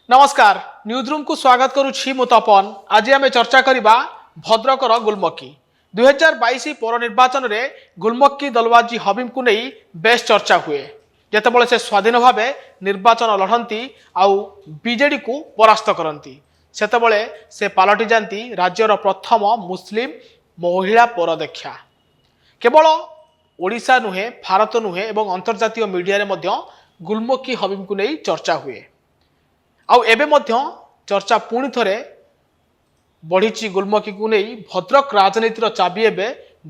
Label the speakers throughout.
Speaker 1: नमस्कार news room को स्वागत करुछि मु तपन। आज आम चर्चा करबा भद्रकर गुलमक्की 2022 पौर निर्वाचन रे गुलमक्की दलवाजी हबीब को नहीं बेस चर्चा हुए जेतेबेले से स्वाधीन भाव निर्वाचन लढ़ती आउ बीजेडी को परास्त करती सेतेबेले से पालटि जाती राज्यर प्रथम मुस्लिम महिला पौराध्यक्षा। केवल ओडिशा नुहे भारत नुहे एवं अंतर्जातीय मीडिया रे मध्य गुलमक्की हबीब को नहीं चर्चा हुए। आउ एबे मध्य चर्चा पुणी थरे बढ़ी गुलमक्की को नहीं भद्रक राजनीतिर चाबी एबे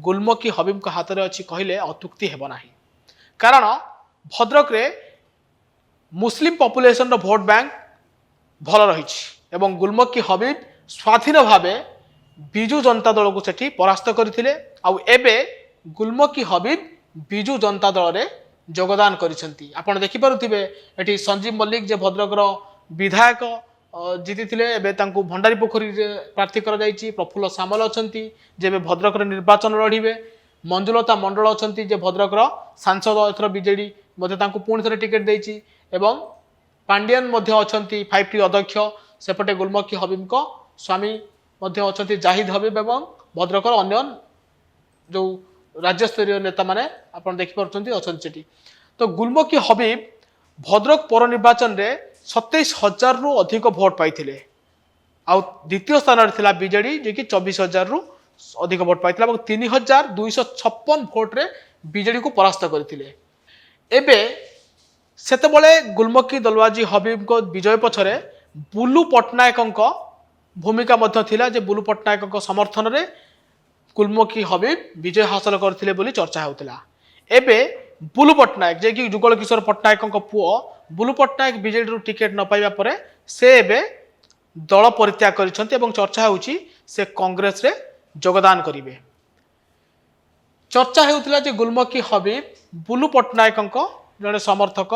Speaker 1: गुलमक्की हबीब का हाथ में अच्छी कहले अत्युक्ति हेब नाही। कारण भद्रक रे मुस्लिम पॉपुलेशन रो भोट बैंक भल रही एवं गुलमक्की हबीब स्वाधीन भावे बिजु जनता दल को सेठी परास्त करथिले। आउ एबे गुलमक्की हबीब बिजु जनता दल रे योगदान करिसेंती। आपण देखि पारुथिबे एठी संजीव मल्लिक जे भद्रक रो विधायक जीति थे एवं भंडारी पोखरी प्रार्थी कर प्रफुल्ल सामल अच्छा जे भद्रक निर्वाचन लड़े। मंजुलता मंडल अच्छा जे भद्रक सांसद एथर बीजेडी पुणी थे टिकेट देती एवं पांडियन अच्छा 5T अध्यक्ष सेपटे गुलमक्की हबीब स्वामी अच्छा जाहिद हबीब एवं भद्रक अन्य जो राज्यस्तरीय नेता माने आप देखिपुं अच्छा। तो गुलमक्की हबीब भद्रक पौर निर्वाचन रे 27,000 रु अधिक भोट पाई आउ द्वितीय स्थान थिला बीजेडी जे कि 24,000 रु अधिक भोट पाई 3,256 भोट रे बीजेडी को परास्त करथिले। एबे सेतेबेले गुलमक्की दलवाजी हबीब को विजय पछरे बुलू पट्टनायक भूमिका मध्य थिला जे बुलू पट्टनायक समर्थन रे गुलमक्की हबीब विजय हासिल करथिले बोली चर्चा होउतिला। एबे बुलू पट्टनायक जे कि जुगल किशोर पट्टनायक पुओ बुलू पट्टनायक बीजेडी रु टिकेट न पाइबा परे से एबे दल परित्याग करिसंती एवं चर्चा होउची से कांग्रेस रे योगदान करिवे। चर्चा हेउतिला जे गुलमक्की हबीब बुलू पट्टनायक जने समर्थक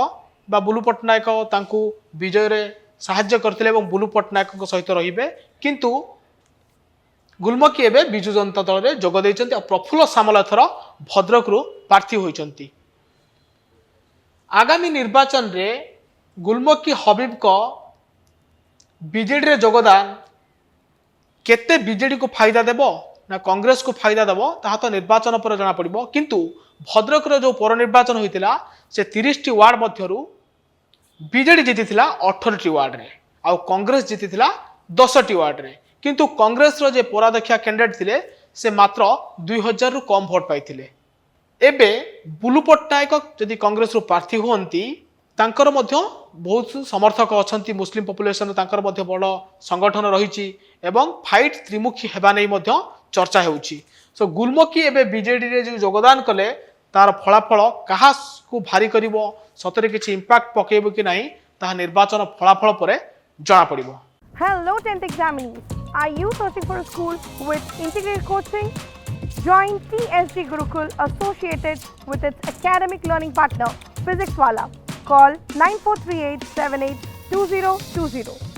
Speaker 1: बा बुलू पट्टनायक तांकू विजय रे सहाय्य करथिले एवं बुलू पट्टनायक सहित रहिबे, किंतु गुलमक्की एबे बिजु जनता दल रे जोग दैचंती आ प्रफुल्ल सामल एथर भद्रक रु प्रार्थी होइचंती। आगामी निर्वाचन रे गुलमक्की हबीब को बीजेडी रे योगदान केते बीजेडी को फायदा देबो ना कांग्रेस को फायदा देबो ताहा तो निर्वाचन पर जाना पड़िबो। किंतु भद्रक रे जो पौर निर्वाचन होइतिला से 30टी वार्ड मध्यरु बीजेडी जीतिथिला 18टी वार्ड रे आउ कांग्रेस जीतिथिला 10टी वार्ड रे। किंतु कांग्रेस रो जे पौराध्यक्षा कैंडिडेट थिले से मात्र 2000 रु कम भोट पाइथिले। एबे बुलू पट्टनायक जदि कांग्रेस रु प्रार्थी हुअंती तांकर मध्य बहुत समर्थक अच्छा मुस्लिम पॉपुलेशन तांकर मध्य बड़ संगठन रही एवं फाइट त्रिमुखी हेबा नै मध्य चर्चा होउची। सो गुलमक्की एबे बीजेडी रे जो योगदान कले तार फलाफल कहा को भारी करिवो सतरे किछि इंपैक्ट पकेबो कि नाही ताहा निर्वाचन फलाफल परे जणा पड़िबो।
Speaker 2: Hello 10th examinees. Are you searching for a school with integrated coaching? Join TSG Gurukul associated with its academic learning partner, Physics Wala. Call 9438 782020.